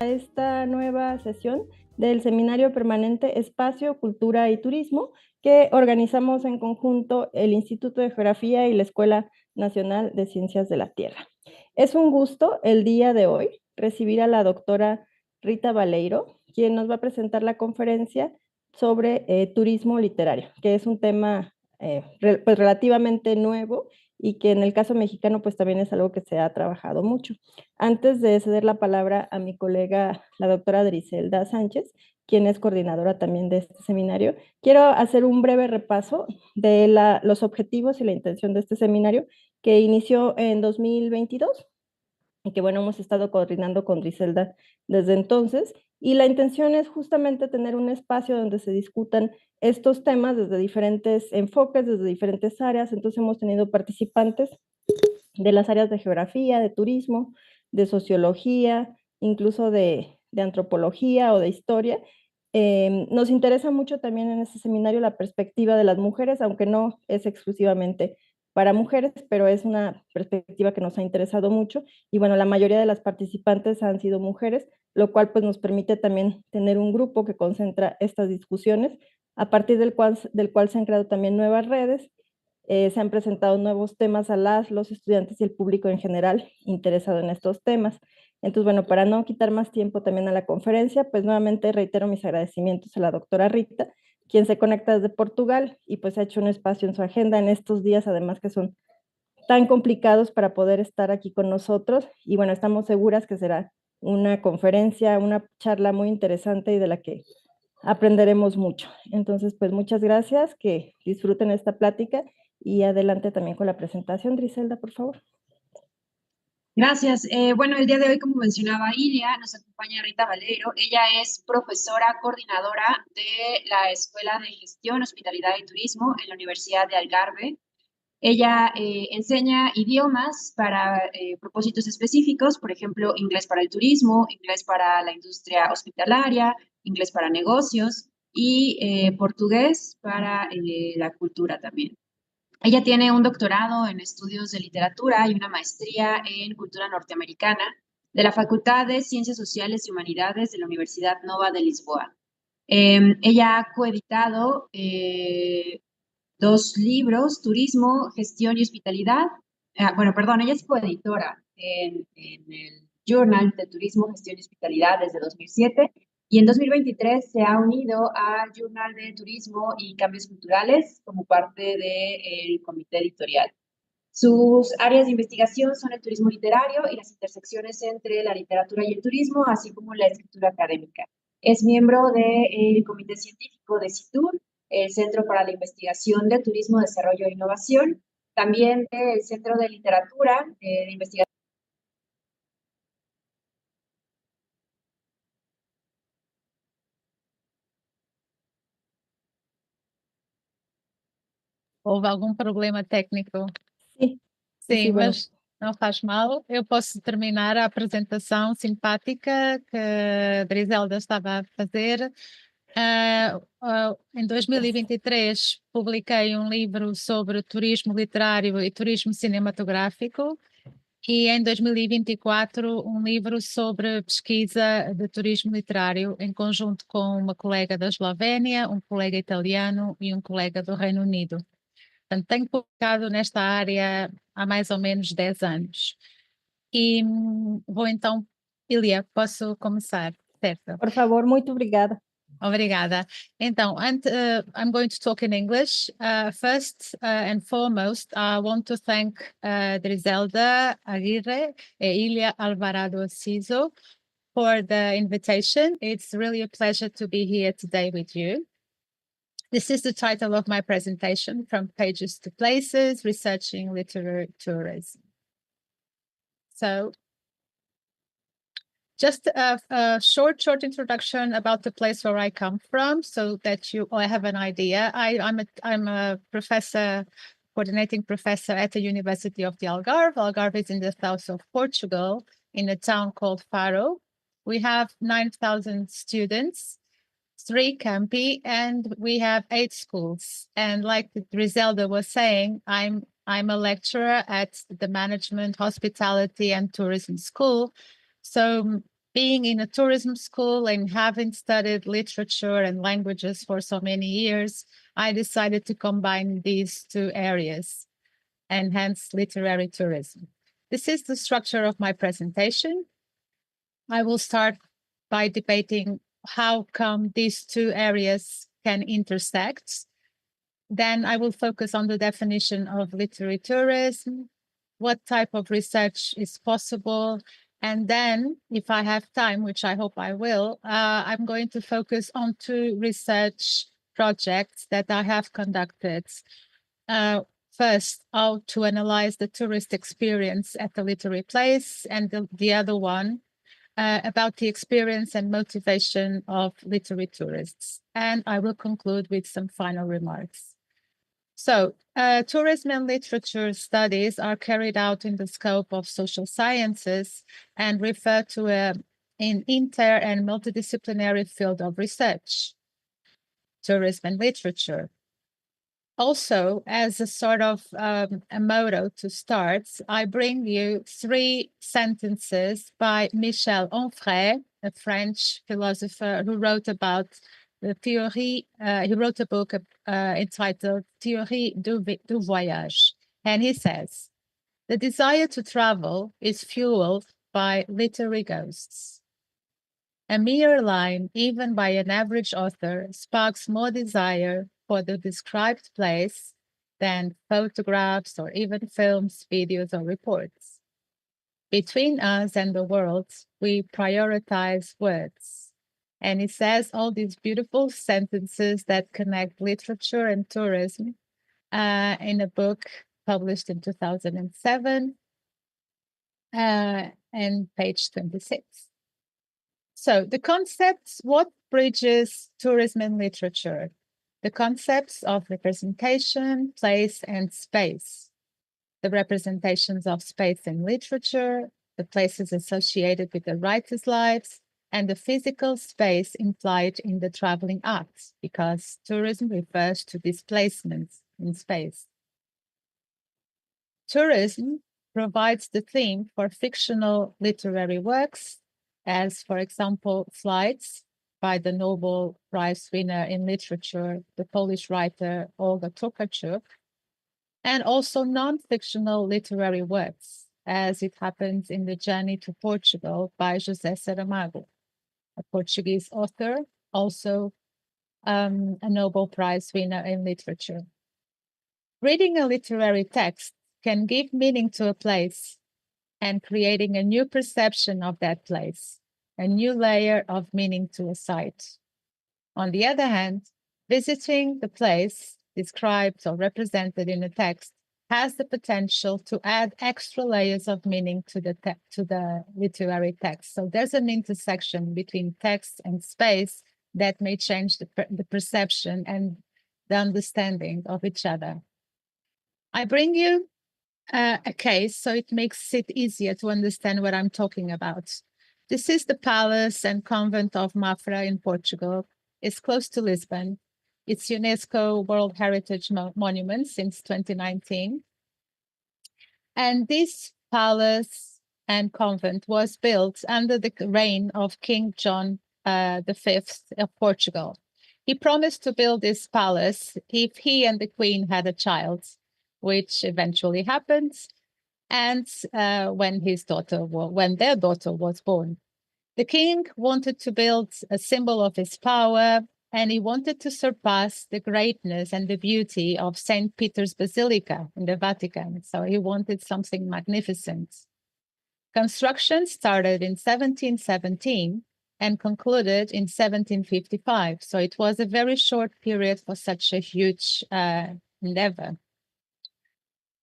esta nueva sesión del Seminario Permanente Espacio, Cultura y Turismo que organizamos en conjunto el Instituto de Geografía y la Escuela Nacional de Ciencias de la Tierra. Es un gusto el día de hoy recibir a la doctora Rita Baleiro, quien nos va a presentar la conferencia sobre turismo literario, que es un tema pues relativamente nuevo y que en el caso mexicano pues también es algo que se ha trabajado mucho. Antes de ceder la palabra a mi colega, la doctora Driselda Sánchez, quien es coordinadora también de este seminario, quiero hacer un breve repaso de los objetivos y la intención de este seminario que inició en 2022 y que, bueno, hemos estado coordinando con Driselda desde entonces. Y la intención es justamente tener un espacio donde se discutan estos temas desde diferentes enfoques, desde diferentes áreas. Entonces hemos tenido participantes de las áreas de geografía, de turismo, de sociología, incluso de antropología o de historia. Nos interesa mucho también en este seminario la perspectiva de las mujeres, aunque no es exclusivamente para mujeres, pero es una perspectiva que nos ha interesado mucho. Y bueno, la mayoría de las participantes han sido mujeres, lo cual pues nos permite también tener un grupo que concentra estas discusiones, a partir del cual se han creado también nuevas redes. Se han presentado nuevos temas a los estudiantes y el público en general interesado en estos temas. Entonces, bueno, para no quitar más tiempo también a la conferencia, pues nuevamente reitero mis agradecimientos a la doctora Rita, quien se conecta desde Portugal y pues ha hecho un espacio en su agenda en estos días, además que son tan complicados para poder estar aquí con nosotros. Y bueno, estamos seguras que será una conferencia, una charla muy interesante y de la que aprenderemos mucho. Entonces, pues muchas gracias, que disfruten esta plática y adelante también con la presentación. Griselda, por favor. Gracias. Bueno, el día de hoy, como mencionaba Ilia, nos acompaña Rita Valero. Ella es profesora coordinadora de la Escuela de Gestión, Hospitalidad y Turismo en la Universidad de Algarve. Ella enseña idiomas para propósitos específicos, por ejemplo, inglés para el turismo, inglés para la industria hospitalaria, inglés para negocios y portugués para la cultura también. Ella tiene un doctorado en estudios de literatura y una maestría en cultura norteamericana de la Facultad de Ciencias Sociales y Humanidades de la Universidad Nova de Lisboa. Ella ha coeditado 2 libros, Turismo, Gestión y Hospitalidad. Ella es coeditora en el Journal de Turismo, Gestión y Hospitalidad desde 2007 y en 2023 se ha unido al Journal de Turismo y Cambios Culturales como parte del comité editorial. Sus áreas de investigación son el turismo literario y las intersecciones entre la literatura y el turismo, así como la escritura académica. Es miembro del comité científico de CITUR, el Centro para la Investigación de Turismo, Desarrollo e Innovación, también del Centro de Literatura de Investigación. Houve algum problema técnico? Sí, Sim, bueno. mas não faz mal. Eu posso terminar a apresentação simpática que a Driselda estava a fazer. Em 2023 publiquei um livro sobre turismo literário e turismo cinematográfico e em 2024 um livro sobre pesquisa de turismo literário em conjunto com uma colega da Eslovénia, um colega italiano e um colega do Reino Unido. Portanto, tenho publicado nesta área há mais ou menos 10 anos. E vou então, Ilia, posso começar, certo? Por favor, muito obrigada. Obrigada. Então, I'm going to talk in English. First and foremost, I want to thank Driselda Aguirre and Ilia Alvarado Ciso for the invitation. It's really a pleasure to be here today with you. This is the title of my presentation, From Pages to Places, Researching Literary Tourism. So, just a short introduction about the place where I come from so that you all have an idea. I'm a professor, coordinating professor at the University of the Algarve. Algarve is in the south of Portugal in a town called Faro. We have 9,000 students, 3 campi, and we have 8 schools. And like Griselda was saying, I'm a lecturer at the Management, Hospitality and Tourism School. So Being in a tourism school and having studied literature and languages for so many years, I decided to combine these two areas, and hence literary tourism. This is the structure of my presentation. I will start by debating how come these two areas can intersect. Then I will focus on the definition of literary tourism, what type of research is possible, and then, if I have time, which I hope I will, I'm going to focus on two research projects that I have conducted. First, how to analyze the tourist experience at the literary place, and the other one about the experience and motivation of literary tourists. And I will conclude with some final remarks. So, tourism and literature studies are carried out in the scope of social sciences and refer to an inter and multidisciplinary field of research, tourism and literature. Also, as a sort of a motto to start, I bring you 3 sentences by Michel Onfray, a French philosopher who wrote about the theory. He wrote a book entitled Théorie du voyage. And he says, the desire to travel is fueled by literary ghosts. A mere line, even by an average author, sparks more desire for the described place than photographs or even films, videos, or reports. Between us and the world, we prioritize words. And it says all these beautiful sentences that connect literature and tourism in a book published in 2007 and page 26. So the concepts, what bridges tourism and literature? The concepts of representation, place, and space. The representations of space in literature, the places associated with the writer's lives, and the physical space implied in the traveling act, because tourism refers to displacements in space. Tourism provides the theme for fictional literary works, as, for example, Flights by the Nobel Prize winner in literature, the Polish writer Olga Tokarczuk, and also non-fictional literary works, as it happens in The Journey to Portugal by José Saramago, a Portuguese author, also a Nobel Prize winner in literature. Reading a literary text can give meaning to a place and creating a new perception of that place, a new layer of meaning to a site. On the other hand, visiting the place described or represented in a text has the potential to add extra layers of meaning to the literary text. So there's an intersection between text and space that may change the perception and the understanding of each other. I bring you a case so it makes it easier to understand what I'm talking about. This is the palace and convent of Mafra in Portugal. It's close to Lisbon. It's UNESCO World Heritage Monument since 2019. And this palace and convent was built under the reign of King John V of Portugal. He promised to build this palace if he and the Queen had a child, which eventually happened, and when their daughter was born. The king wanted to build a symbol of his power, and he wanted to surpass the greatness and the beauty of St. Peter's Basilica in the Vatican. So he wanted something magnificent. Construction started in 1717 and concluded in 1755. So it was a very short period for such a huge endeavor.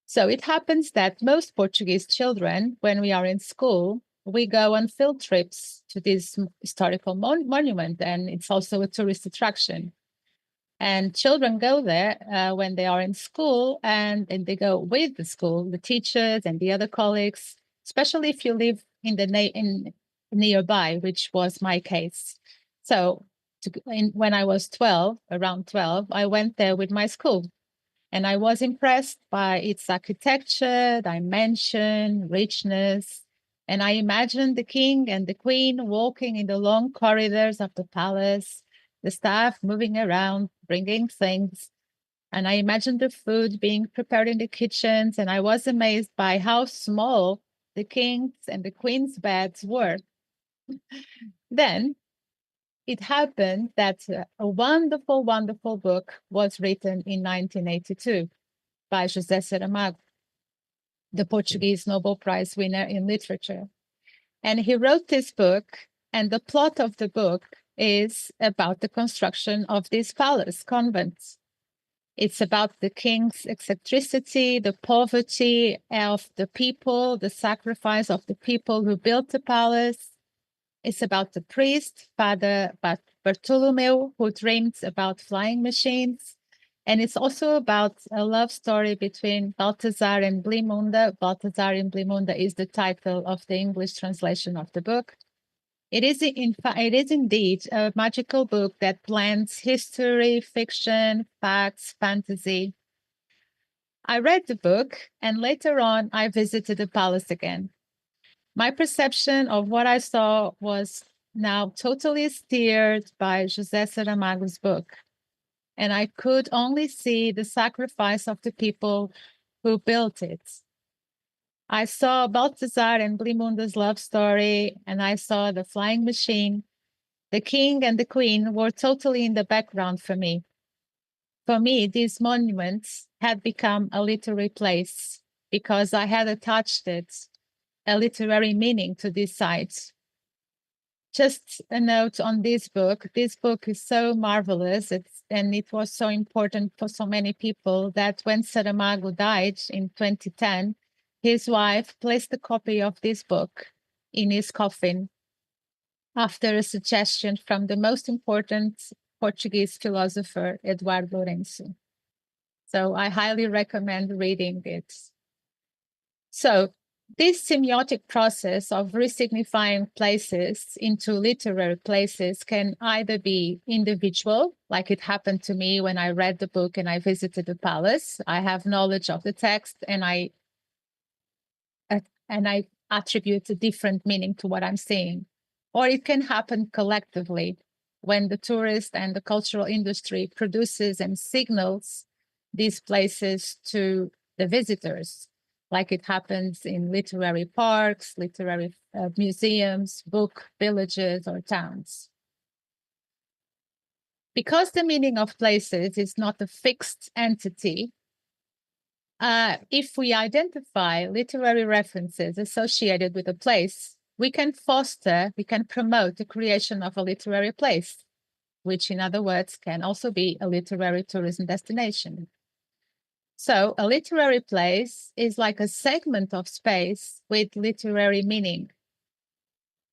So it happens that most Portuguese children, when we are in school, we go on field trips to this historical monument, and it's also a tourist attraction. And children go there when they are in school, and they go with the school, the teachers and the other colleagues, especially if you live in nearby, which was my case. So when I was around 12, I went there with my school. And I was impressed by its architecture, dimension, richness. And I imagined the king and the queen walking in the long corridors of the palace, the staff moving around, bringing things. And I imagined the food being prepared in the kitchens, and I was amazed by how small the king's and the queen's beds were. Then it happened that a wonderful, wonderful book was written in 1982 by José Saramago, the Portuguese Nobel Prize winner in literature. And he wrote this book, and the plot of the book is about the construction of this palace convent. It's about the king's eccentricity, the poverty of the people, the sacrifice of the people who built the palace. It's about the priest, Father Bartolomeu, who dreamed about flying machines. And it's also about a love story between Balthazar and Blimunda. Balthazar and Blimunda is the title of the English translation of the book. It is indeed a magical book that blends history, fiction, facts, fantasy. I read the book, and later on, I visited the palace again. My perception of what I saw was now totally steered by José Saramago's book. And I could only see the sacrifice of the people who built it. I saw Balthazar and Blimunda's love story, and I saw the flying machine. The king and the queen were totally in the background for me. For me, these monuments had become a literary place because I had attached a literary meaning to these sites. Just a note on this book. This book is so marvelous, and it was so important for so many people that when Saramago died in 2010, his wife placed a copy of this book in his coffin after a suggestion from the most important Portuguese philosopher, Eduardo Lourenço. So I highly recommend reading it. So this semiotic process of resignifying places into literary places can either be individual, like it happened to me when I read the book and I visited the palace. I have knowledge of the text and I attribute a different meaning to what I'm seeing. Or it can happen collectively when the tourist and the cultural industry produces and signals these places to the visitors, like it happens in literary parks, literary museums, book villages, or towns. Because the meaning of places is not a fixed entity, if we identify literary references associated with a place, we can promote the creation of a literary place, which in other words can also be a literary tourism destination. So a literary place is like a segment of space with literary meaning.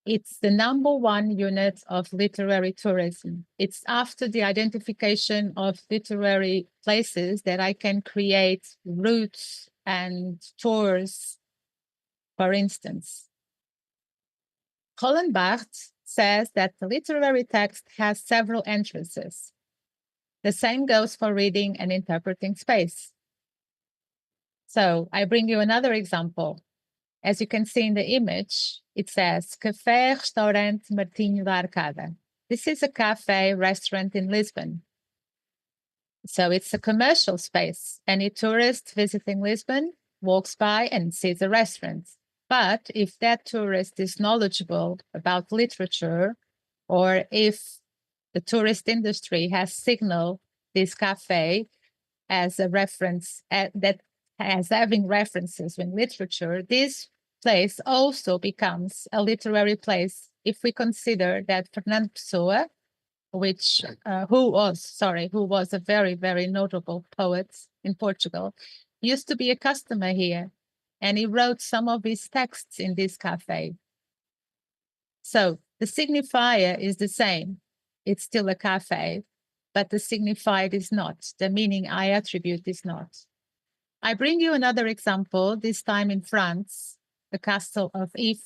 It's the #1 unit of literary tourism. It's after the identification of literary places that I can create routes and tours, for instance. Roland Barthes says that the literary text has several entrances. The same goes for reading and interpreting space. So I bring you another example. As you can see in the image, it says Café Restaurante Martinho da Arcada. This is a cafe restaurant in Lisbon. So it's a commercial space. Any tourist visiting Lisbon walks by and sees a restaurant. But if that tourist is knowledgeable about literature, or if the tourist industry has signaled this cafe as a reference that as having references in literature, this place also becomes a literary place if we consider that Fernando Pessoa, who was a very, very notable poet in Portugal, used to be a customer here, and he wrote some of his texts in this cafe. So the signifier is the same. It's still a cafe, but the signified is not. The meaning I attribute is not. I bring you another example, this time in France, the Castle of If.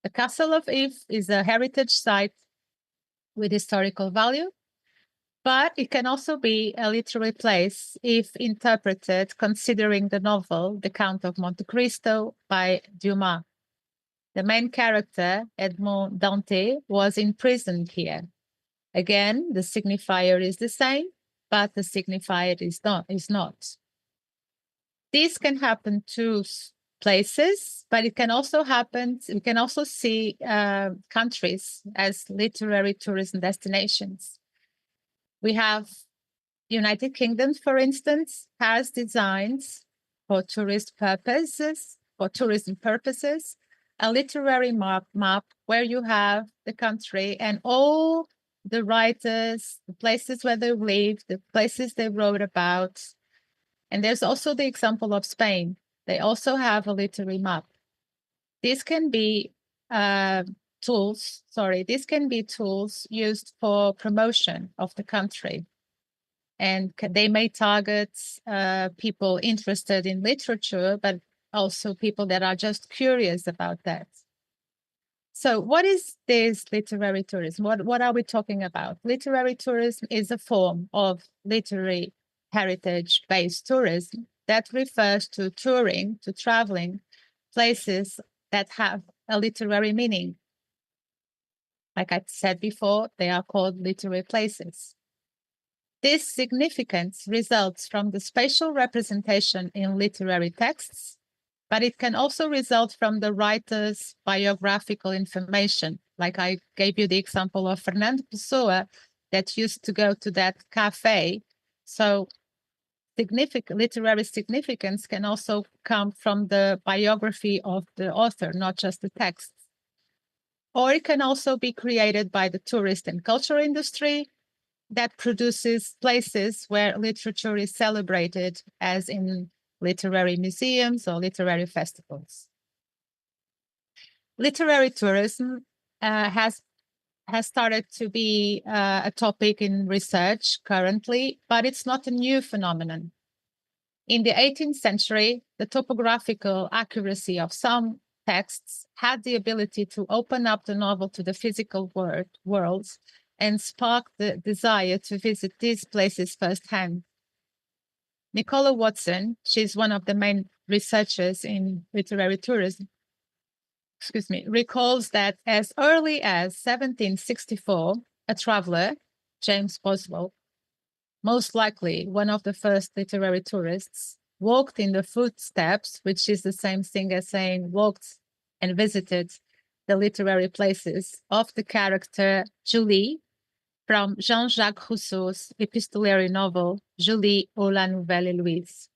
The Castle of If is a heritage site with historical value, but it can also be a literary place if interpreted considering the novel The Count of Monte Cristo by Dumas. The main character, Edmond Dante, was imprisoned here. Again, the signifier is the same, but the signifier is not. This can happen to places, but it can also happen, we can also see countries as literary tourism destinations. We have United Kingdom, for instance, has designs for tourism purposes, a literary map where you have the country and all the writers, the places where they lived, the places they wrote about. And there's also the example of Spain. They also have a literary map. These can be tools used for promotion of the country. And they may target people interested in literature, but also people that are just curious about that. So what is this literary tourism? What are we talking about? Literary tourism is a form of literary heritage-based tourism that refers to touring, to traveling places that have a literary meaning. Like I said before, they are called literary places. This significance results from the spatial representation in literary texts, but it can also result from the writer's biographical information. Like I gave you the example of Fernando Pessoa that used to go to that cafe. So literary significance can also come from the biography of the author, not just the text. Or it can also be created by the tourist and culture industry that produces places where literature is celebrated, as in literary museums or literary festivals. Literary tourism has started to be a topic in research currently, but it's not a new phenomenon. In the 18th century, the topographical accuracy of some texts had the ability to open up the novel to the physical world and spark the desire to visit these places firsthand. Nicola Watson, she's one of the main researchers in literary tourism, recalls that as early as 1764, a traveler, James Boswell, most likely one of the first literary tourists, walked in the footsteps, which is the same thing as saying walked and visited the literary places of the character Julie from Jean-Jacques Rousseau's epistolary novel, Julie ou la Nouvelle Héloïse.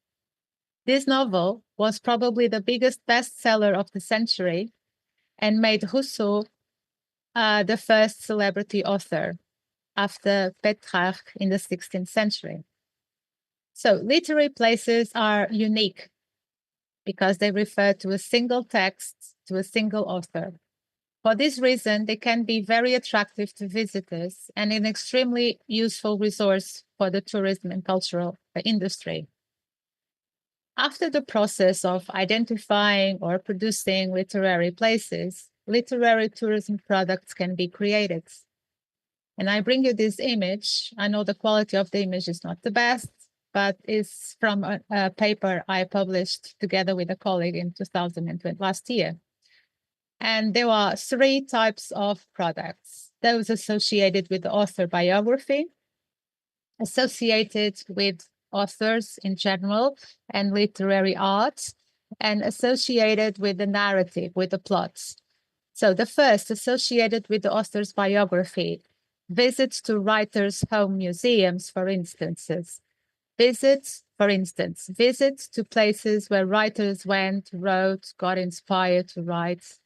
This novel was probably the biggest bestseller of the century and made Rousseau the first celebrity author after Petrarch in the 16th century. So literary places are unique because they refer to a single text, to a single author. For this reason, they can be very attractive to visitors and an extremely useful resource for the tourism and cultural industry. After the process of identifying or producing literary places, literary tourism products can be created. And I bring you this image. I know the quality of the image is not the best, but it's from a paper I published together with a colleague in 2020, last year. And there are three types of products: those associated with the author biography, associated with authors in general and literary arts, and associated with the narrative, with the plots. So the first, associated with the author's biography, visits to writers' home museums, for instance. Visits to places where writers went, wrote, got inspired to write.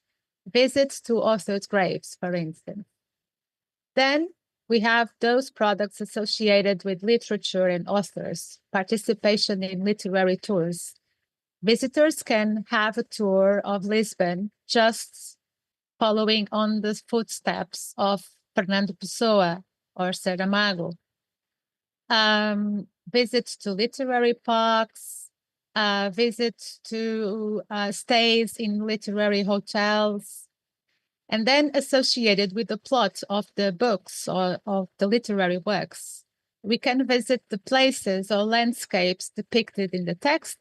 Visits to authors' graves, for instance. Then we have those products associated with literature and authors, participation in literary tours. Visitors can have a tour of Lisbon just following on the footsteps of Fernando Pessoa or Saramago. Visits to literary parks, visits to stays in literary hotels, and then associated with the plot of the books or of the literary works. We can visit the places or landscapes depicted in the text,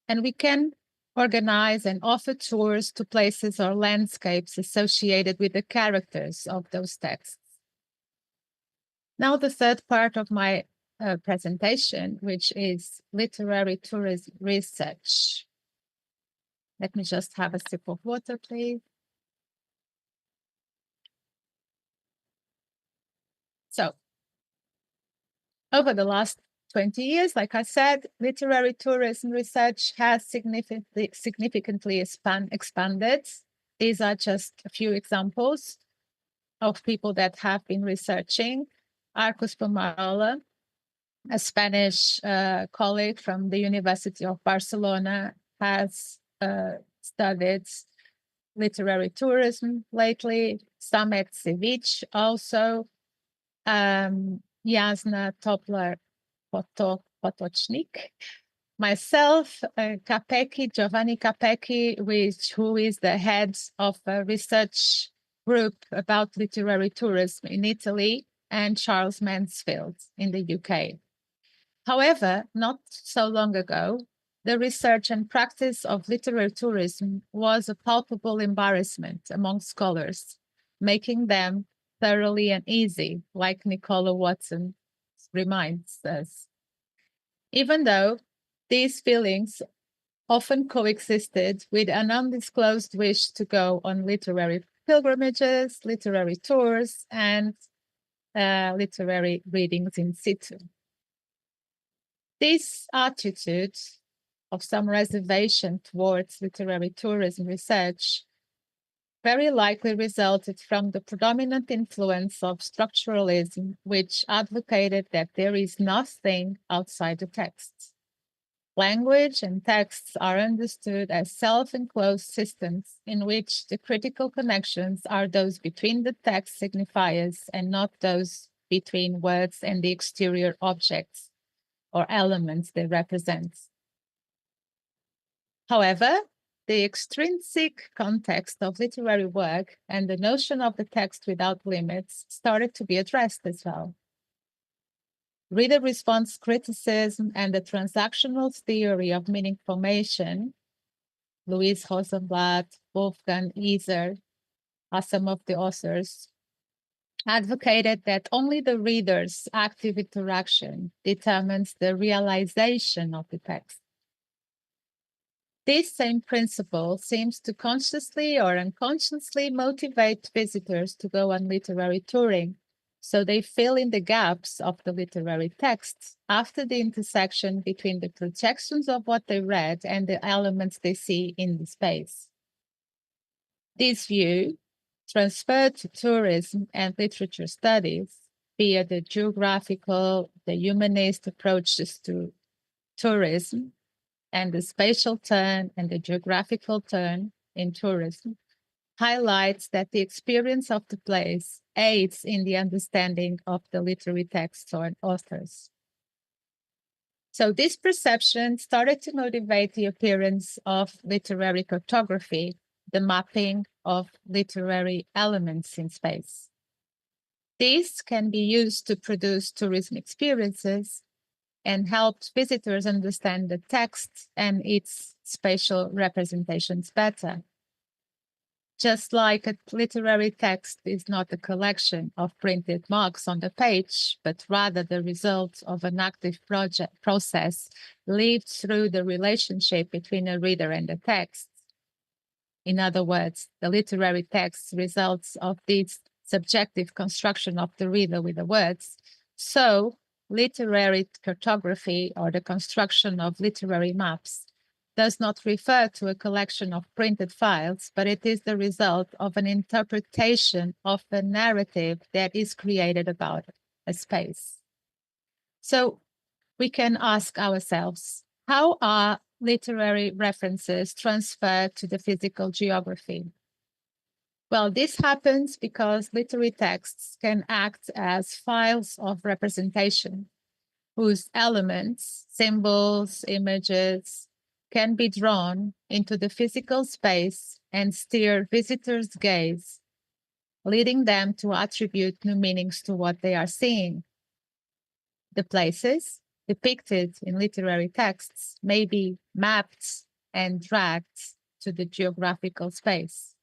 and we can organize and offer tours to places or landscapes associated with the characters of those texts. Now, the third part of my presentation, which is literary tourism research. Let me just have a sip of water, please. So, over the last 20 years, like I said, literary tourism research has significantly expanded. These are just a few examples of people that have been researching. Arcos Pomarola, a Spanish colleague from the University of Barcelona, has studied literary tourism lately. Samet Cevic also. Jasna Toplar-Potocznik, myself, Giovanni Capecchi, who is the head of a research group about literary tourism in Italy, and Charles Mansfield in the UK. However, not so long ago, the research and practice of literary tourism was a palpable embarrassment among scholars, making them thoroughly uneasy, like Nicola Watson reminds us. Even though these feelings often coexisted with an undisclosed wish to go on literary pilgrimages, literary tours, and literary readings in situ. This attitude of some reservation towards literary tourism research very likely resulted from the predominant influence of structuralism, which advocated that there is nothing outside the texts. Language and texts are understood as self-enclosed systems in which the critical connections are those between the text signifiers and not those between words and the exterior objects or elements they represent. However, the extrinsic context of literary work and the notion of the text without limits started to be addressed as well. Reader response criticism and the transactional theory of meaning formation, Louise Rosenblatt, Wolfgang Iser, are some of the authors, advocated that only the reader's active interaction determines the realization of the text. This same principle seems to consciously or unconsciously motivate visitors to go on literary touring, so they fill in the gaps of the literary texts after the intersection between the projections of what they read and the elements they see in the space. This view, transferred to tourism and literature studies, via the geographical, the humanist approaches to tourism, and the spatial turn and the geographical turn in tourism, highlights that the experience of the place aids in the understanding of the literary texts or authors. So this perception started to motivate the appearance of literary cartography, the mapping of literary elements in space. These can be used to produce tourism experiences and helped visitors understand the text and its spatial representations better. Just like a literary text is not a collection of printed marks on the page, but rather the result of an active process lived through the relationship between a reader and the text. In other words, the literary text results of this subjective construction of the reader with the words. So, literary cartography, or the construction of literary maps, does not refer to a collection of printed files, but it is the result of an interpretation of the narrative that is created about a space. So we can ask ourselves, how are literary references transferred to the physical geography? Well, this happens because literary texts can act as files of representation, whose elements, symbols, images, can be drawn into the physical space and steer visitors' gaze, leading them to attribute new meanings to what they are seeing. The places depicted in literary texts may be mapped and dragged to the geographical space.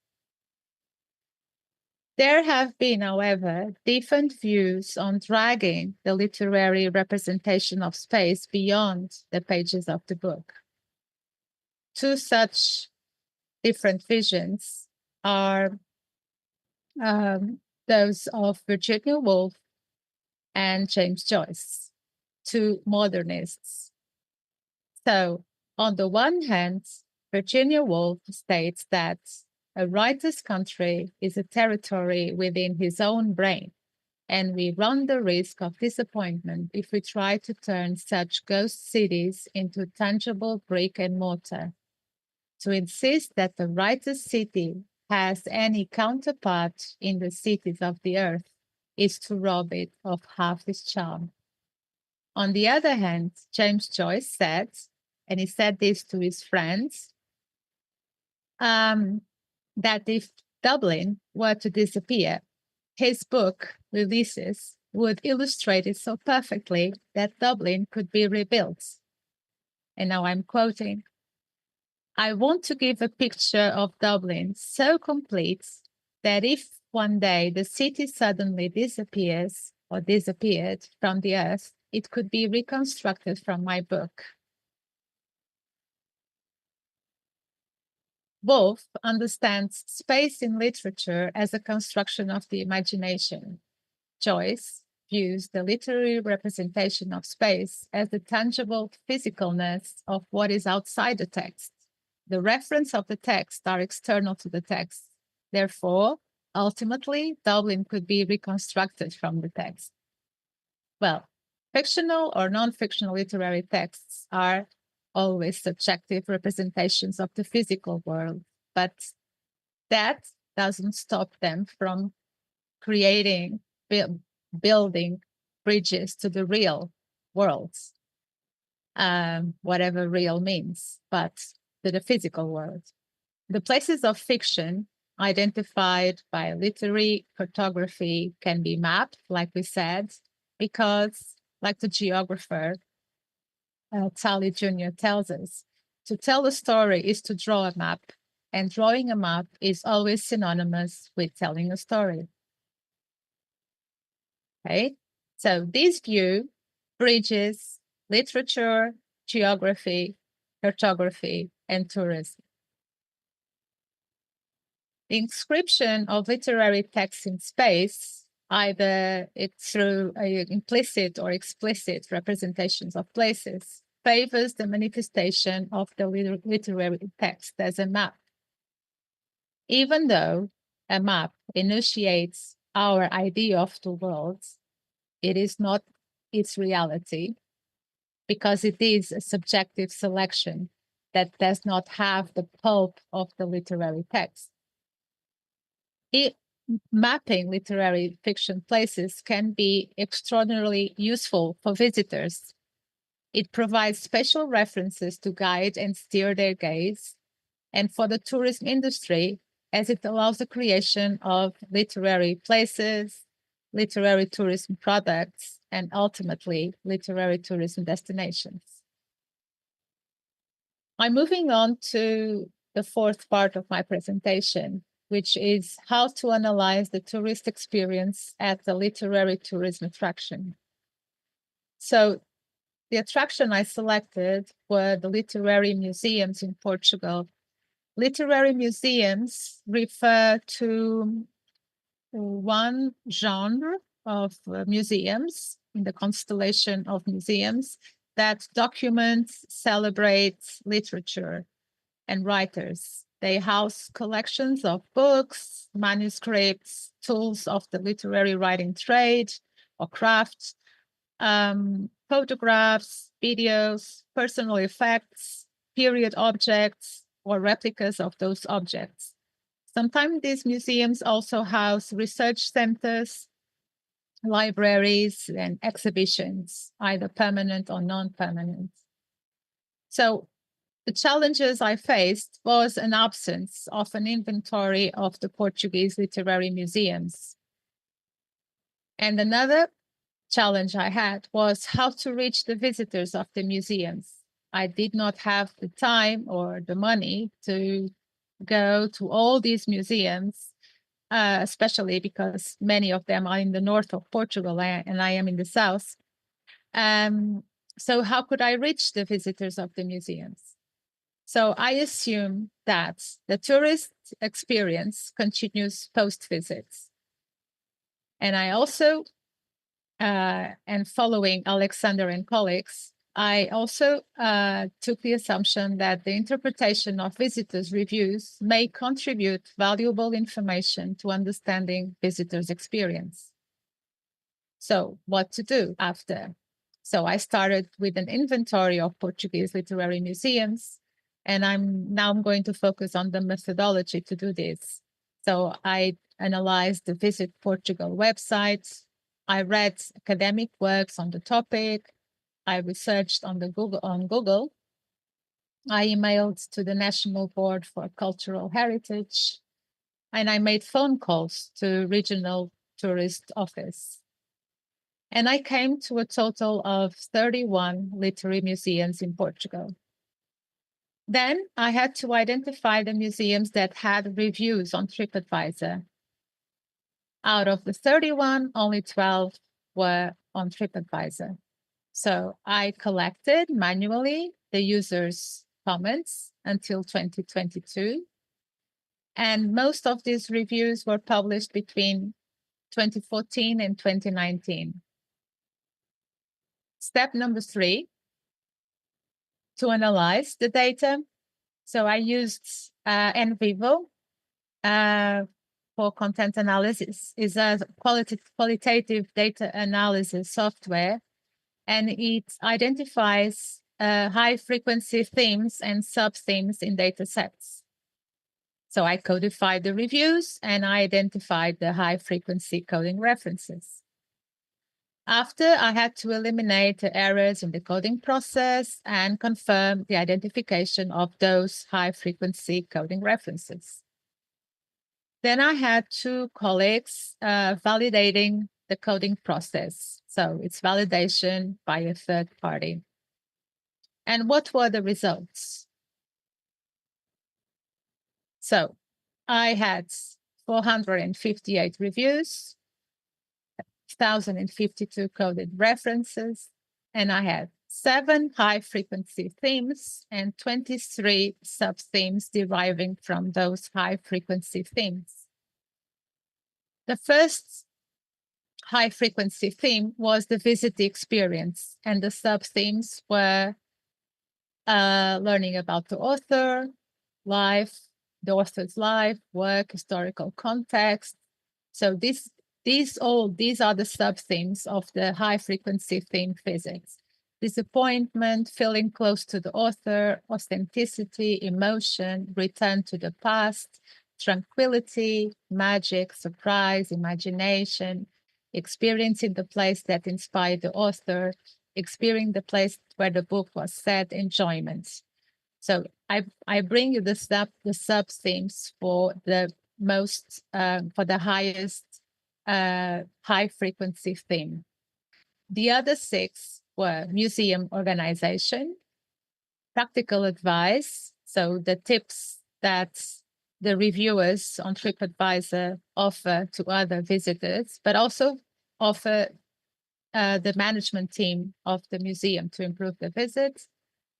There have been, however, different views on dragging the literary representation of space beyond the pages of the book. Two such different visions are those of Virginia Woolf and James Joyce, two modernists. So, on the one hand, Virginia Woolf states that a writer's country is a territory within his own brain, and we run the risk of disappointment if we try to turn such ghost cities into tangible brick and mortar. To insist that the writer's city has any counterpart in the cities of the earth is to rob it of half its charm. On the other hand, James Joyce said, and he said this to his friends, that if Dublin were to disappear, his book, Ulysses, would illustrate it so perfectly that Dublin could be rebuilt. And now I'm quoting, "I want to give a picture of Dublin so complete that if one day the city suddenly disappears or disappeared from the earth, it could be reconstructed from my book." Woolf understands space in literature as a construction of the imagination. Joyce views the literary representation of space as the tangible physicalness of what is outside the text. The reference of the text are external to the text. Therefore, ultimately, Dublin could be reconstructed from the text. Well, fictional or non-fictional literary texts are always subjective representations of the physical world, but that doesn't stop them from creating, building bridges to the real world, whatever real means, but to the physical world. The places of fiction identified by literary cartography can be mapped, like we said, because, like the geographer Talley Jr. tells us, to tell a story is to draw a map, and drawing a map is always synonymous with telling a story. Okay, so this view bridges literature, geography, cartography, and tourism. The inscription of literary texts in space, either through implicit or explicit representations of places, favors the manifestation of the literary text as a map. Even though a map enunciates our idea of the world, it is not its reality, because it is a subjective selection that does not have the pulp of the literary text. Mapping literary fiction places can be extraordinarily useful for visitors. It provides special references to guide and steer their gaze, and for the tourism industry, as it allows the creation of literary places, literary tourism products, and ultimately literary tourism destinations. I'm moving on to the fourth part of my presentation, which is how to analyze the tourist experience at the literary tourism attraction. So the attraction I selected were the literary museums in Portugal. Literary museums refer to one genre of museums in the constellation of museums that document, celebrate literature and writers. They house collections of books, manuscripts, tools of the literary writing trade or craft, photographs, videos, personal effects, period objects, or replicas of those objects. Sometimes these museums also house research centers, libraries, and exhibitions, either permanent or non-permanent. So the challenges I faced was an absence of an inventory of the Portuguese literary museums. And another challenge I had was how to reach the visitors of the museums. I did not have the time or the money to go to all these museums, especially because many of them are in the north of Portugal and I am in the south. So how could I reach the visitors of the museums? So I assume that the tourist experience continues post-visits. And I also, and following Alexander and colleagues, I also took the assumption that the interpretation of visitors' reviews may contribute valuable information to understanding visitors' experience. So what to do after? So I started with an inventory of Portuguese literary museums, and I'm going to focus on the methodology to do this. So I analyzed the Visit Portugal website. I read academic works on the topic. I researched on Google. I emailed to the National Board for Cultural Heritage, and I made phone calls to regional tourist office. And I came to a total of 31 literary museums in Portugal. Then I had to identify the museums that had reviews on TripAdvisor. Out of the 31, only 12 were on TripAdvisor. So I collected manually the users' comments until 2022. And most of these reviews were published between 2014 and 2019. Step number 3, to analyze the data. So I used NVivo for content analysis. It's a qualitative data analysis software, and it identifies high-frequency themes and sub-themes in data sets. So I codified the reviews, and I identified the high-frequency coding references. After, I had to eliminate the errors in the coding process and confirm the identification of those high-frequency coding references. Then I had 2 colleagues validating the coding process. So it's validation by a third party. And what were the results? So I had 458 reviews, 1,052 coded references, and I had 7 high-frequency themes and 23 sub-themes deriving from those high-frequency themes. The first high-frequency theme was the visit experience, and the sub-themes were learning about the author, life, the author's life, work, historical context. So these are the sub-themes of the high-frequency theme physics. Disappointment, feeling close to the author, authenticity, emotion, return to the past, tranquility, magic, surprise, imagination, experiencing the place that inspired the author, experiencing the place where the book was set, enjoyment. So I bring you the sub-themes for the most, for the highest high-frequency theme. The other 6 were museum organization, practical advice, so the tips that the reviewers on TripAdvisor offer to other visitors, but also offer the management team of the museum to improve the visit,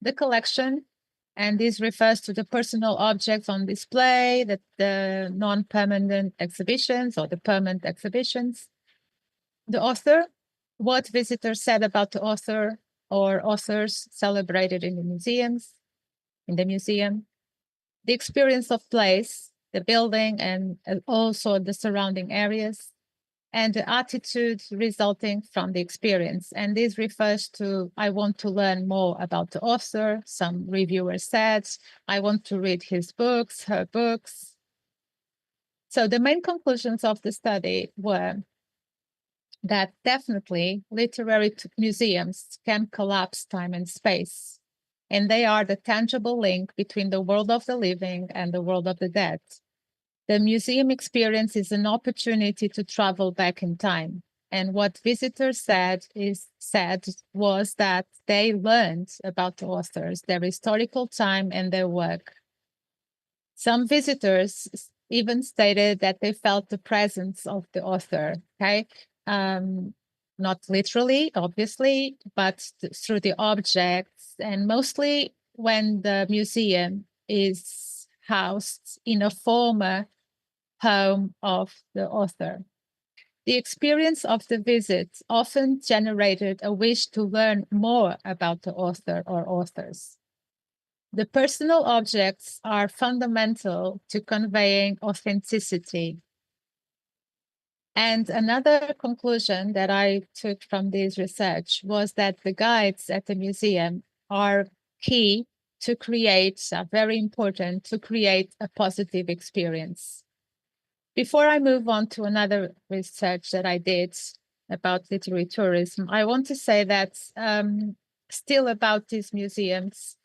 the collection, and this refers to the personal objects on display, the non-permanent exhibitions or the permanent exhibitions. The author, what visitors said about the author or authors celebrated in the museum. The experience of place, the building, and also the surrounding areas, and the attitude resulting from the experience. And this refers to, I want to learn more about the author. Some reviewers said, I want to read his books, her books. So the main conclusions of the study were that definitely literary museums can collapse time and space, and they are the tangible link between the world of the living and the world of the dead. The museum experience is an opportunity to travel back in time. And what visitors said was that they learned about the authors, their historical time, and their work. Some visitors even stated that they felt the presence of the author, okay? Not literally, obviously, but through the objects, and mostly when the museum is housed in a former home of the author. The experience of the visit often generated a wish to learn more about the author or authors. The personal objects are fundamental to conveying authenticity. And another conclusion that I took from this research was that the guides at the museum are key to create, very important, to create a positive experience. Before I move on to another research that I did about literary tourism, I want to say that still about these museums,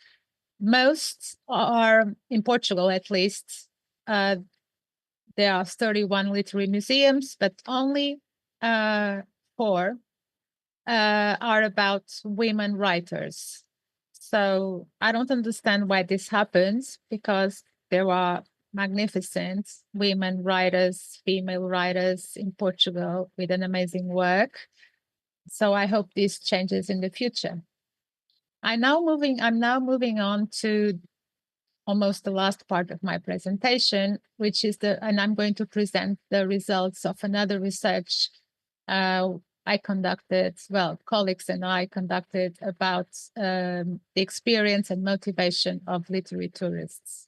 most are, in Portugal at least, there are 31 literary museums, but only 4 are about women writers. So I don't understand why this happens, because there are magnificent women writers, female writers in Portugal with an amazing work. So I hope this changes in the future. I'm now moving on to almost the last part of my presentation, which is and I'm going to present the results of another research I conducted, colleagues and I conducted about the experience and motivation of literary tourists.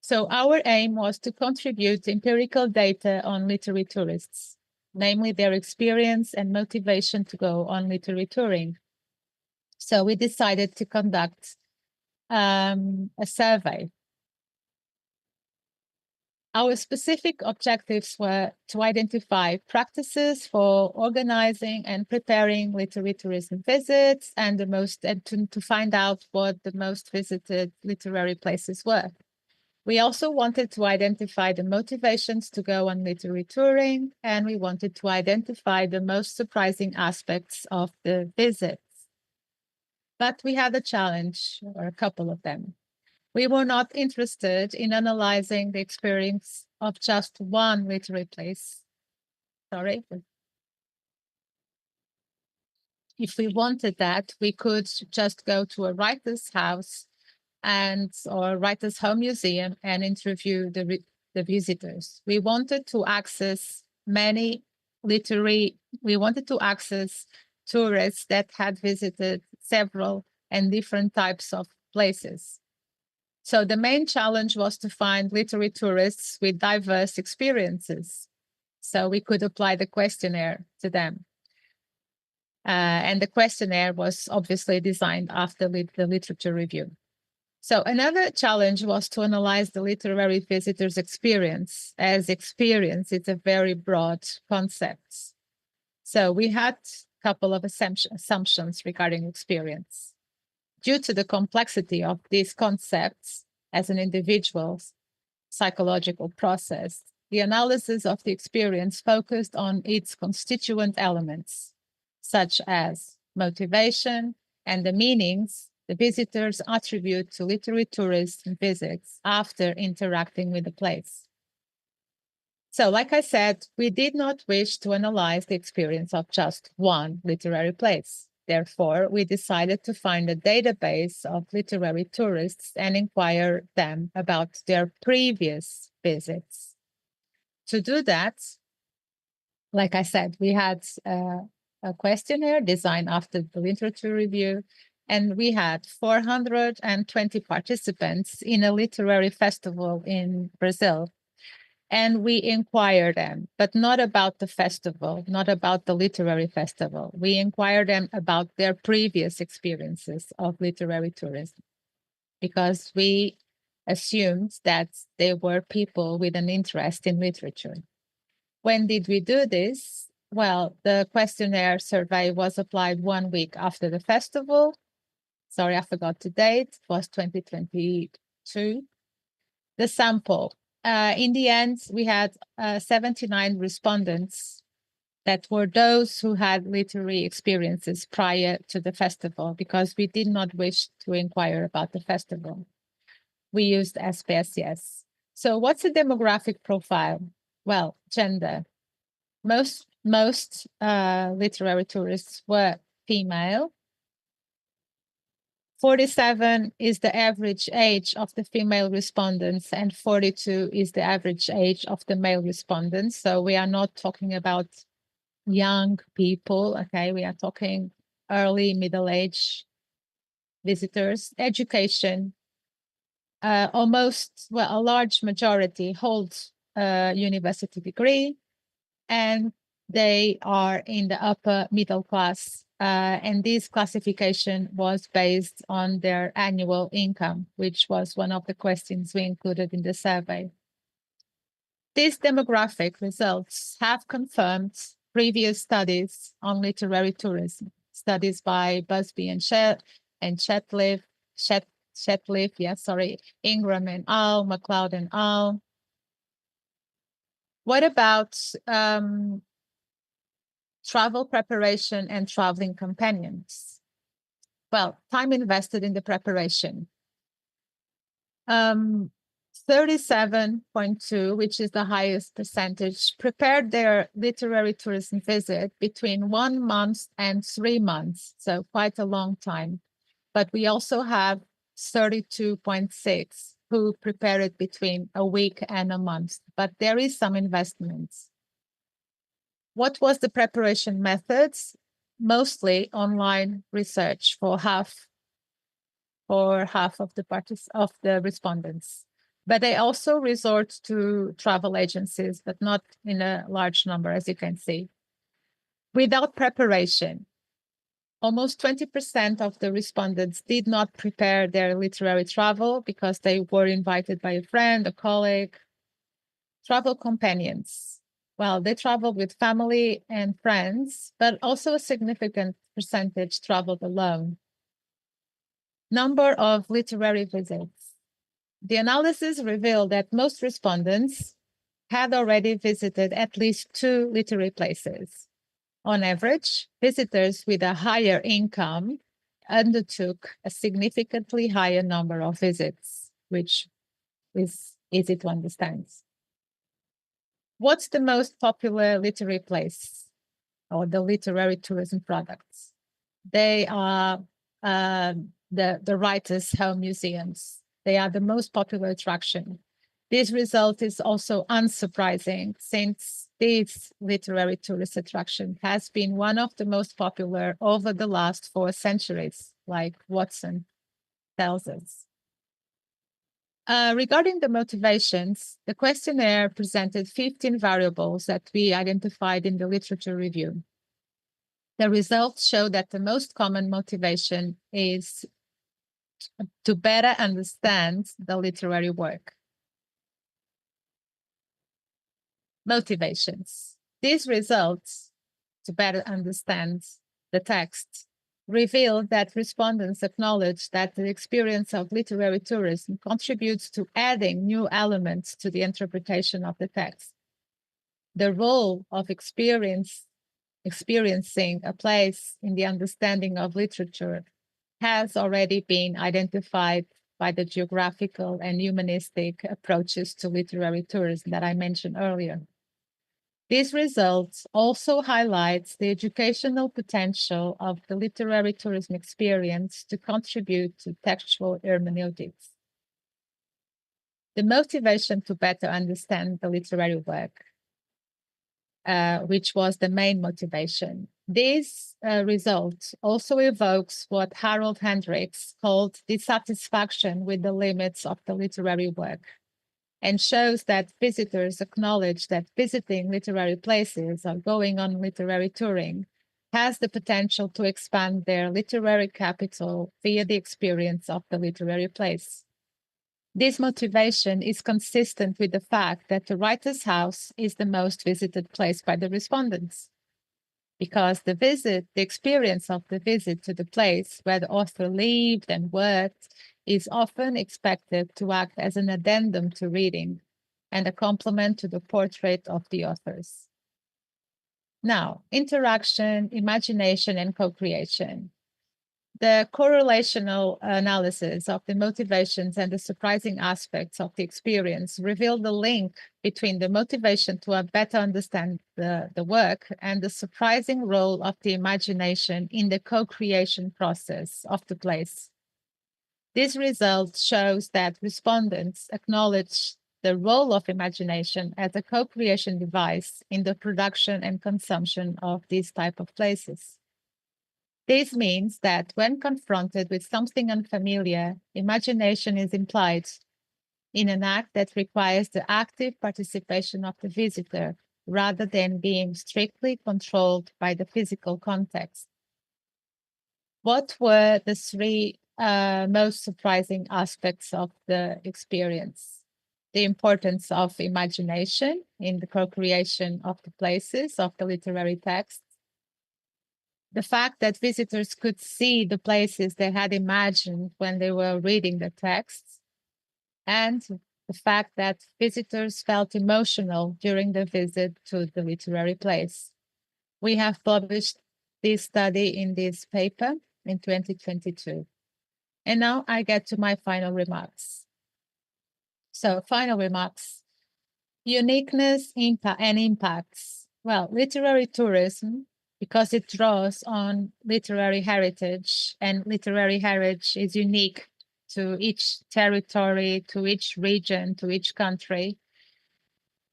So our aim was to contribute empirical data on literary tourists, namely their experience and motivation to go on literary touring. So we decided to conduct a survey. Our specific objectives were to identify practices for organizing and preparing literary tourism visits, and to find out what the most visited literary places were. We also wanted to identify the motivations to go on literary touring, and we wanted to identify the most surprising aspects of the visits. But we had a challenge, or a couple of them. We were not interested in analyzing the experience of just one literary place. Sorry. If we wanted that, we could just go to a writer's house or writer's home museum and interview the visitors. We wanted to access tourists that had visited several and different types of places. So the main challenge was to find literary tourists with diverse experiences. So we could apply the questionnaire to them. And the questionnaire was obviously designed after the literature review. So another challenge was to analyze the literary visitor's experience, as experience is a very broad concept. So we had a couple of assumptions regarding experience. Due to the complexity of these concepts as an individual's psychological process, the analysis of the experience focused on its constituent elements, such as motivation and the meanings the visitors attribute to literary tourism visits after interacting with the place. So, like I said, we did not wish to analyze the experience of just one literary place. Therefore, we decided to find a database of literary tourists and inquire them about their previous visits. To do that, like I said, we had a questionnaire designed after the literature review, and we had 420 participants in a literary festival in Brazil. And we inquired them, but not about the festival, not about the literary festival. We inquired them about their previous experiences of literary tourism, because we assumed that they were people with an interest in literature. When did we do this? Well, the questionnaire survey was applied 1 week after the festival. Sorry, I forgot the date. It was 2022. The sample. In the end, we had 79 respondents that were those who had literary experiences prior to the festival, because we did not wish to inquire about the festival. We used SPSS. So what's the demographic profile? Well, gender. Most literary tourists were female. 47 is the average age of the female respondents, and 42 is the average age of the male respondents. So we are not talking about young people, okay? We are talking early middle-age visitors. Education, a large majority holds a university degree, and they are in the upper middle class. And this classification was based on their annual income, which was one of the questions we included in the survey. These demographic results have confirmed previous studies on literary tourism, studies by Busby and Chetliff, Ingram and al., MacLeod and al. What about travel preparation and traveling companions? Well, time invested in the preparation. 37.2, which is the highest percentage, prepared their literary tourism visit between 1 month and 3 months, so quite a long time. But we also have 32.6 who prepare it between a week and a month, but there is some investments. What was the preparation methods? Mostly online research for half of the respondents. But they also resort to travel agencies, but not in a large number, as you can see. Without preparation, almost 20% of the respondents did not prepare their literary travel because they were invited by a friend, a colleague. Travel companions. Well, they traveled with family and friends, but also a significant percentage traveled alone. Number of literary visits. The analysis revealed that most respondents had already visited at least 2 literary places. On average, visitors with a higher income undertook a significantly higher number of visits, which is easy to understand. What's the most popular literary place or the literary tourism products? They are the writers' home museums. They are the most popular attraction. This result is also unsurprising, since this literary tourist attraction has been one of the most popular over the last 4 centuries, like Watson tells us. Regarding the motivations, the questionnaire presented 15 variables that we identified in the literature review. The results show that the most common motivation is to better understand the literary work. Motivations. These results, to better understand the text, reveal that respondents acknowledge that the experience of literary tourism contributes to adding new elements to the interpretation of the text. The role of experiencing a place in the understanding of literature has already been identified by the geographical and humanistic approaches to literary tourism that I mentioned earlier. These results also highlight the educational potential of the literary tourism experience to contribute to textual hermeneutics. The motivation to better understand the literary work, which was the main motivation. This result also evokes what Harold Hendricks called dissatisfaction with the limits of the literary work, and shows that visitors acknowledge that visiting literary places or going on literary touring has the potential to expand their literary capital via the experience of the literary place. This motivation is consistent with the fact that the writer's house is the most visited place by the respondents, because the experience of the visit to the place where the author lived and worked is often expected to act as an addendum to reading and a complement to the portrait of the authors. Now, interaction, imagination, and co-creation. The correlational analysis of the motivations and the surprising aspects of the experience reveal the link between the motivation to better understand the work and the surprising role of the imagination in the co-creation process of the place. This result shows that respondents acknowledge the role of imagination as a co-creation device in the production and consumption of these type of places. This means that when confronted with something unfamiliar, imagination is implied in an act that requires the active participation of the visitor rather than being strictly controlled by the physical context. What were the three most surprising aspects of the experience? The importance of imagination in the co-creation of the places, of the literary text. The fact that visitors could see the places they had imagined when they were reading the texts, and the fact that visitors felt emotional during the visit to the literary place. We have published this study in this paper in 2022. And now I get to my final remarks. So, final remarks. Uniqueness, impact, and impacts. Well, literary tourism, because it draws on literary heritage, and literary heritage is unique to each territory, to each region, to each country.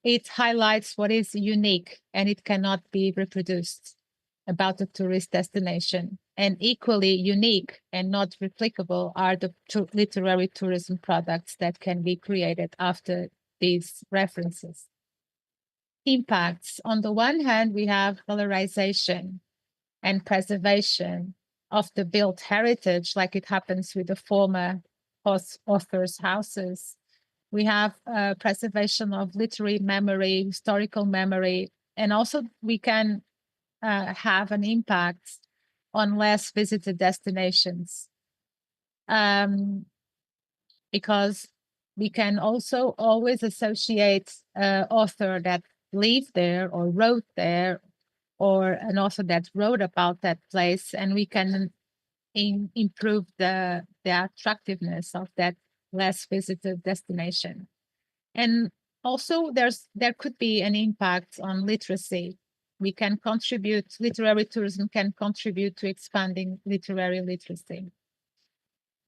It highlights what is unique and it cannot be reproduced about a tourist destination. And equally unique and not replicable are the literary tourism products that can be created after these references. Impacts. On the one hand, we have valorization and preservation of the built heritage, like it happens with the former authors' houses. We have preservation of literary memory, historical memory, and also we can have an impact on less visited destinations. Because we can also always associate an author that lived there or wrote there, or an author that wrote about that place, and we can improve the attractiveness of that less visited destination. And also there could be an impact on literacy. We can contribute, literary tourism can contribute to expanding literary literacy.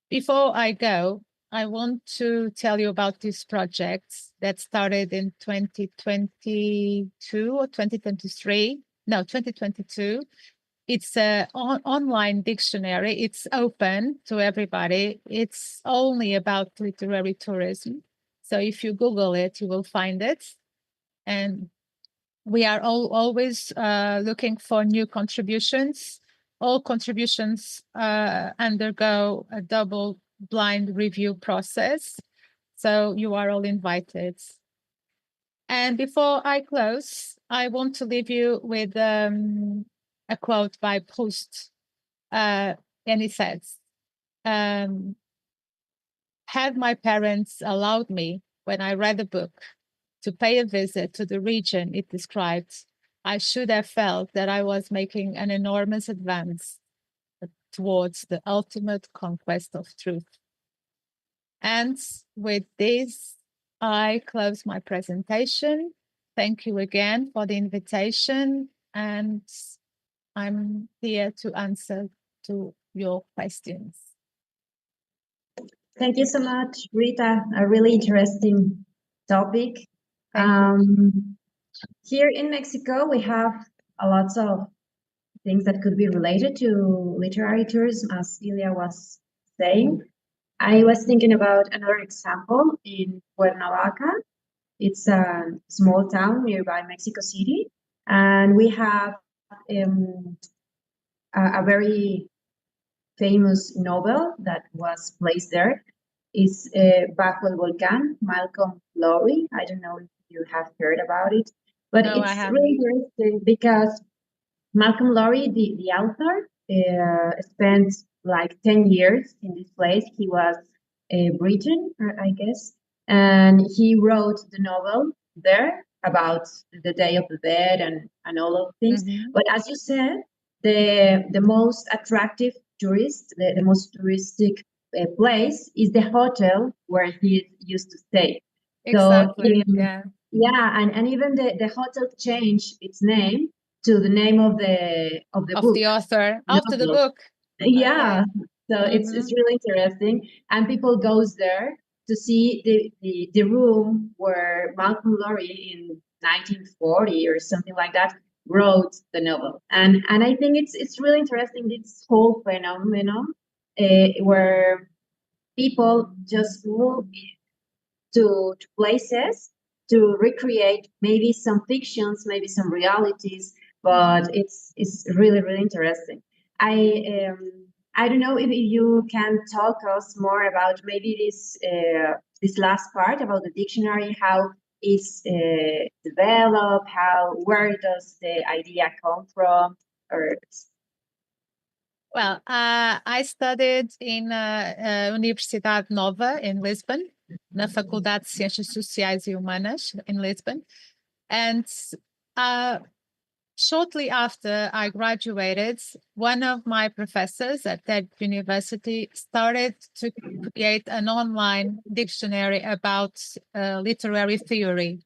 Before I go, I want to tell you about this project that started in 2022 or 2023. No, 2022. It's an online dictionary. It's open to everybody. It's only about literary tourism. So if you Google it, you will find it. And we are always looking for new contributions. All contributions undergo a double-blind review process. So you are all invited. And before I close, I want to leave you with a quote by Proust. And he says, had my parents allowed me, when I read the book, to pay a visit to the region it described, I should have felt that I was making an enormous advance towards the ultimate conquest of truth. And with this, I close my presentation. Thank you again for the invitation, and I'm here to answer to your questions. Thank you so much, Rita. A really interesting topic. Here in Mexico, we have a lot of things that could be related to literary tourism, as Ilya was saying. I was thinking about another example in Cuernavaca. It's a small town nearby Mexico City, and we have a very famous novel that was placed there. It's Bajo el Volcán, Malcolm Lowry. I don't know if you have heard about it, but No, it's really interesting because Malcolm Lowry, the author, spent like 10 years in this place. He was Britain, I guess, and he wrote the novel there. about the Day of the Dead and all of things. Mhm. But as you said, the most attractive tourist, the most touristic place is the hotel where he used to stay. So Exactly. Yeah. yeah, and even the hotel changed its name to the name of the Of book. the author after the Novel. book. Yeah, Okay. so it's Mhm. really interesting, and people goes there to see the room where Malcolm Lowry in 1940 or something like that wrote the novel, and I think it's really interesting this whole phenomenon where people just move to places to recreate maybe some fictions, maybe some realities, but it's really really interesting. I don't know if you can talk us more about maybe this last part about the dictionary, how it's developed, how where does the idea come from, or Well, I studied in Universidade Nova in Lisbon, na Faculdade de Ciências Sociais e Humanas in Lisbon. And shortly after I graduated, one of my professors at that university started to create an online dictionary about literary theory.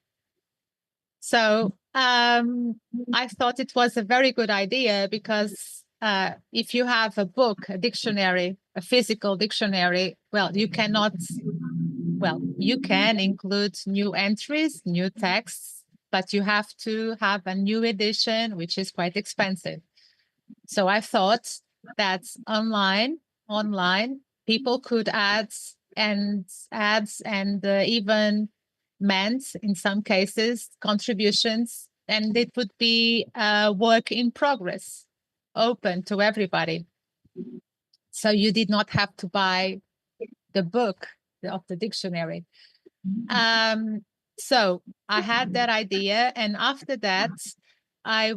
So I thought it was a very good idea because if you have a book, a dictionary, a physical dictionary, you can include new entries, new texts, but you have to have a new edition, which is quite expensive. So I thought that online, people could add ads and even meant in some cases contributions, and it would be a work in progress, open to everybody. So you did not have to buy the book of the dictionary. So I had that idea, and after that, I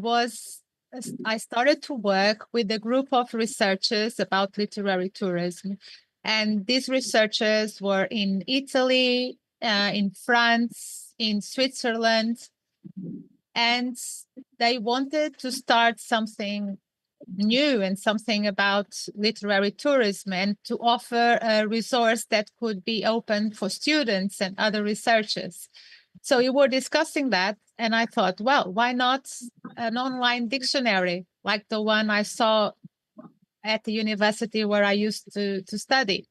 started to work with a group of researchers about literary tourism. And these researchers were in Italy, in France, in Switzerland, and they wanted to start something new and something about literary tourism and to offer a resource that could be open for students and other researchers. So we were discussing that, and I thought, well, why not an online dictionary like the one I saw at the university where I used to study?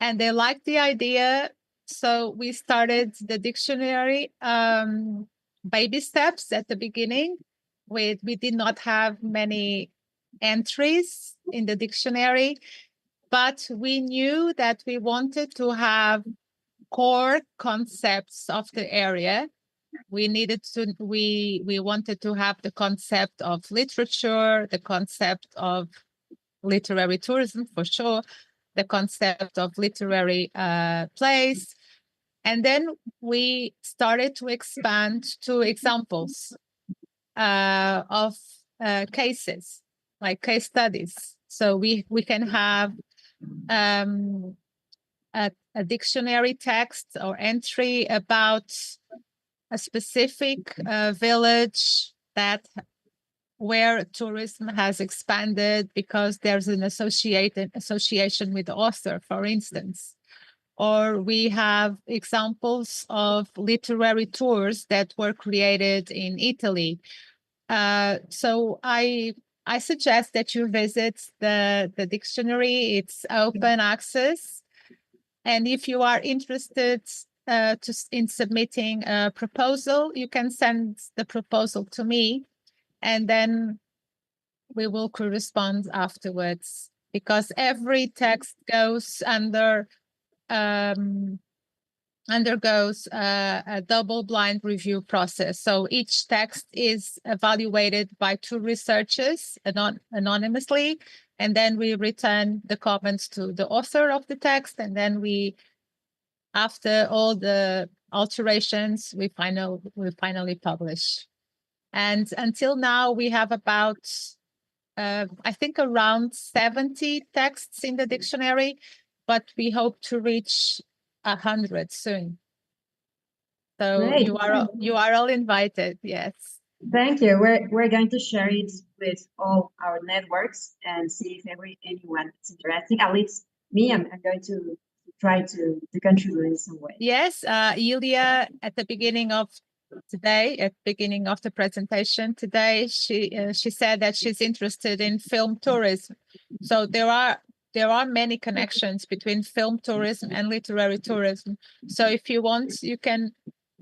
And they liked the idea. So we started the dictionary, baby steps at the beginning. We did not have many entries in the dictionary, but we knew that we wanted to have core concepts of the area. We wanted to have the concept of literature, the concept of literary tourism for sure, the concept of literary plays. And then we started to expand to examples of cases, like case studies. So we can have a dictionary text or entry about a specific village where tourism has expanded because there's an association with the author, for instance. Or we have examples of literary tours that were created in Italy. So I suggest that you visit the dictionary. It's open access. And if you are interested in submitting a proposal, you can send the proposal to me, and then we will correspond afterwards, because every text undergoes a double-blind review process. So each text is evaluated by two researchers anonymously, and then we return the comments to the author of the text, and then after all the alterations, we finally publish. And until now, we have about I think around 70 texts in the dictionary, but we hope to reach 100 soon. So Great. you are all invited. Yes. Thank you. We're going to share it with all our networks and see if anyone is interested. At least me, I'm going to try to contribute in some way. Yes, Ilya, at the beginning of today, at the beginning of the presentation today, she said that she's interested in film tourism. So there are many connections between film tourism and literary tourism. So if you want,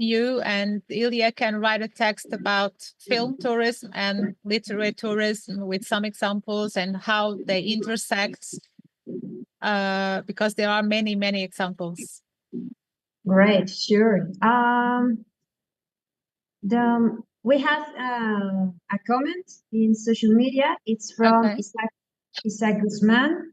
you and Ilya can write a text about film tourism and literary tourism with some examples and how they intersect, because there are many, many examples. Great, sure. We have a comment in social media. It's from Isaac Guzman.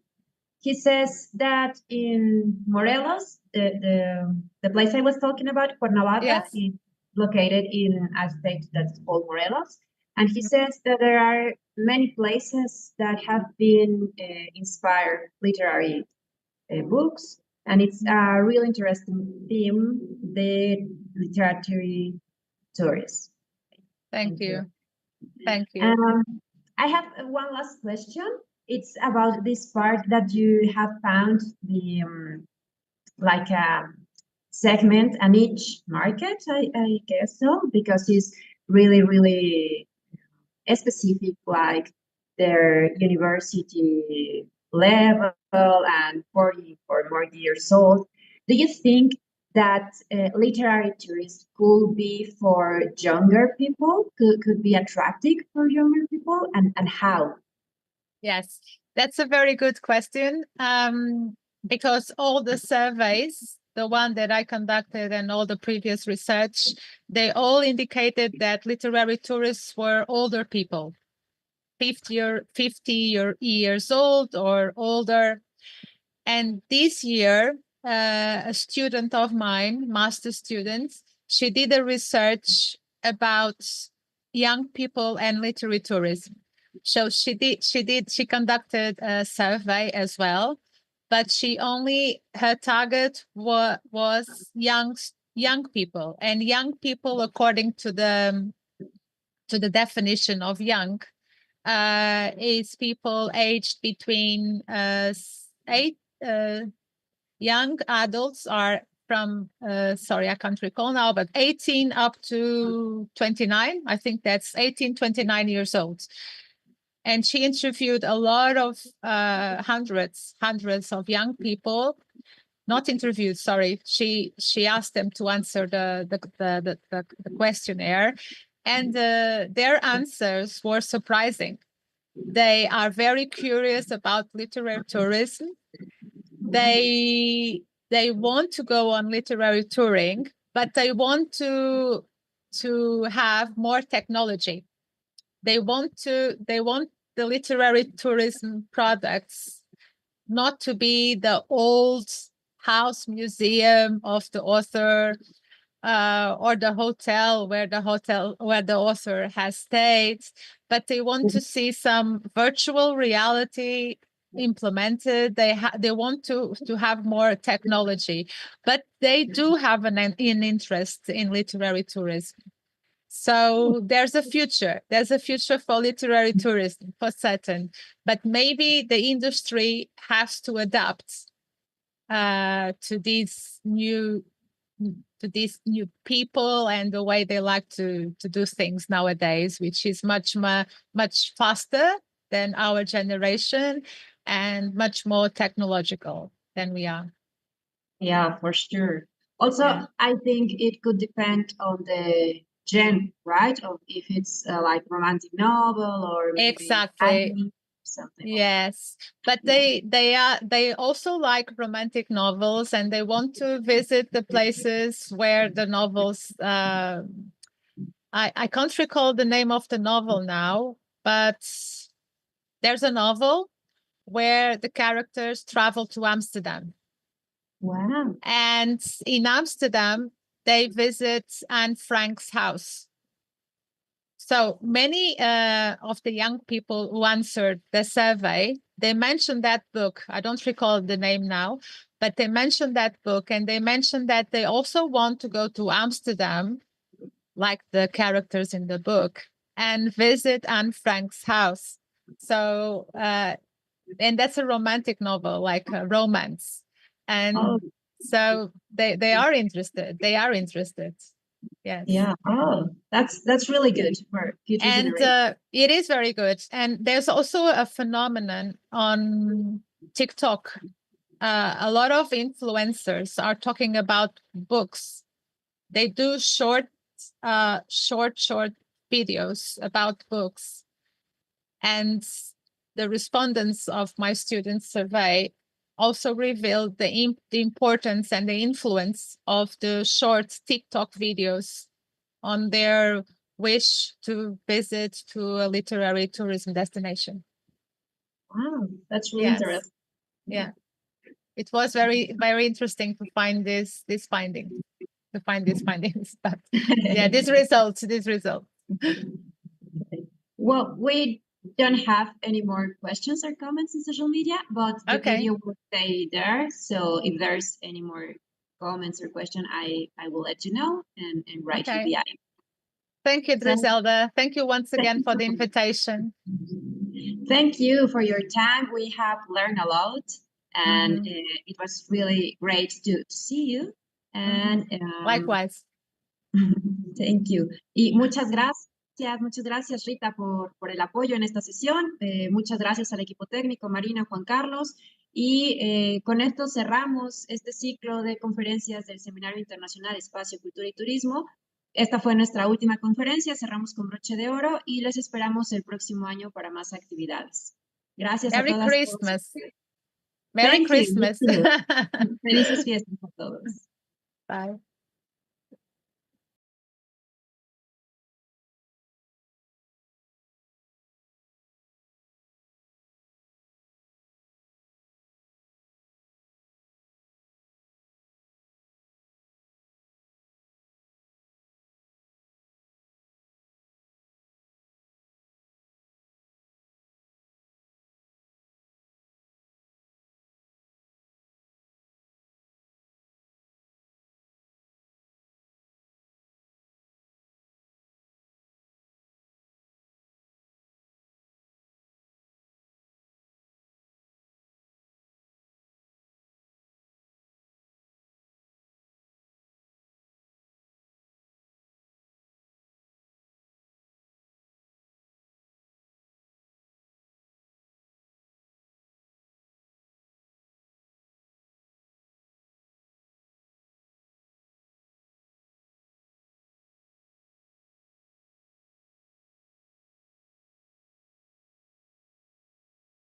He says that in Morelos, the place I was talking about, Cuernavaca, is located in a state that's called Morelos. And he says that there are many places that have been inspired literary books. And it's a real interesting theme, the literary tourism. Thank you. Thank you. I have one last question. It's about this part that you have found the like a segment, a niche market, I guess so, because it's really, really specific, like their university level and 40 or more years old. Do you think that literary tourism could be for younger people, could be attractive for younger people, and how? Yes, that's a very good question, because all the surveys, the one that I conducted and all the previous research, they all indicated that literary tourists were older people, 50 years old or older. And this year, a student of mine, master student, she did a research about young people and literary tourism. So she conducted a survey as well, but her target was young people, and young people, according to the definition of young, is people aged between young adults are from, sorry, I can't recall now, but 18 up to 29. I think that's 18, 29 years old. And she interviewed a lot of hundreds of young people. Not interviewed, sorry. She asked them to answer the questionnaire, and their answers were surprising. They are very curious about literary tourism. They want to go on literary touring, but they want to have more technology. They want the literary tourism products not to be the old house museum of the author, or the hotel where the author has stayed, but they want to see some virtual reality implemented. They want to have more technology, but they do have an interest in literary tourism. So there's a future for literary tourism, for certain, but maybe the industry has to adapt to these new people and the way they like to do things nowadays, which is much faster than our generation and much more technological than we are. Yeah, for sure. Also, I think it could depend on the genre, right? Of if it's like romantic novel or maybe exactly something. Yes, but they also like romantic novels, and they want to visit the places where the novels. I can't recall the name of the novel now, but there's a novel where the characters travel to Amsterdam. Wow! And in Amsterdam, they visit Anne Frank's house. So many of the young people who answered the survey, they mentioned that book. I don't recall the name now, but they mentioned that book, and they mentioned that they also want to go to Amsterdam, like the characters in the book, and visit Anne Frank's house. So, and that's a romantic novel, like a romance. And so they are interested. They are interested. Yes. Yeah. Oh, that's really good for future generations. And it is very good. And there's also a phenomenon on TikTok. A lot of influencers are talking about books. They do short videos about books. And the respondents of my student survey also revealed the importance and the influence of the short TikTok videos on their wish to visit to a literary tourism destination. Wow, that's really interesting. Yeah. It was very, very interesting to find these findings. But yeah, these results. Well, we don't have any more questions or comments in social media, but the video will stay there. So if there's any more comments or question, I will let you know and write you via. Thank you, Drizelda. Thank you once again for the invitation. Thank you for your time. We have learned a lot, and it was really great to see you. And likewise. Thank you. Y muchas gracias Rita por el apoyo en esta sesión. Muchas gracias al equipo técnico, Marina, Juan Carlos. Y con esto cerramos este ciclo de conferencias del Seminario Internacional Espacio, Cultura y Turismo. Esta fue nuestra última conferencia, cerramos con broche de oro y les esperamos el próximo año para más actividades. Gracias a todas. Merry Christmas. Felices fiestas a todos. Bye.